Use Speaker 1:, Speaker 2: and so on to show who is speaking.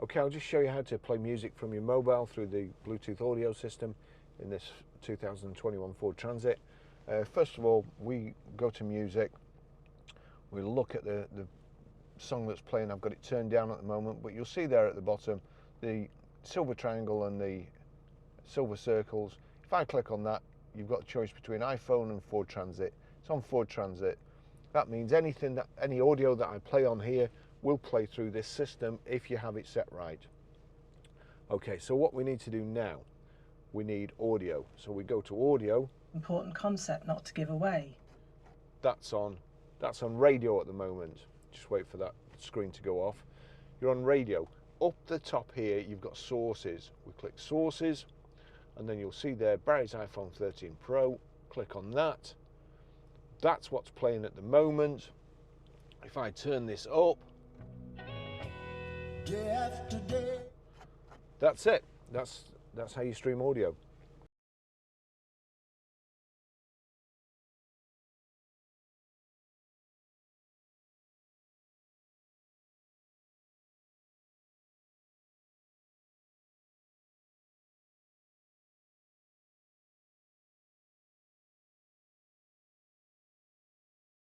Speaker 1: Okay, I'll just show you how to play music from your mobile through the Bluetooth audio system in this 2021 Ford Transit. First of all, we go to music, we look at the song that's playing. I've got it turned down at the moment, but you'll see there at the bottom the silver triangle and the silver circles. If I click on that, you've got a choice between iPhone and Ford Transit. It's on Ford Transit. That means any audio that I play on here will play through this system if you have it set right. Okay, so what we need to do now, we need audio. So we go to audio.
Speaker 2: Important concept not to give away.
Speaker 1: That's on radio at the moment. Just wait for that screen to go off. You're on radio. Up the top here, you've got sources. We click sources, and then you'll see there Barry's iPhone 13 Pro. Click on that. That's what's playing at the moment. If I turn this up, day after day. That's it. That's how you stream audio.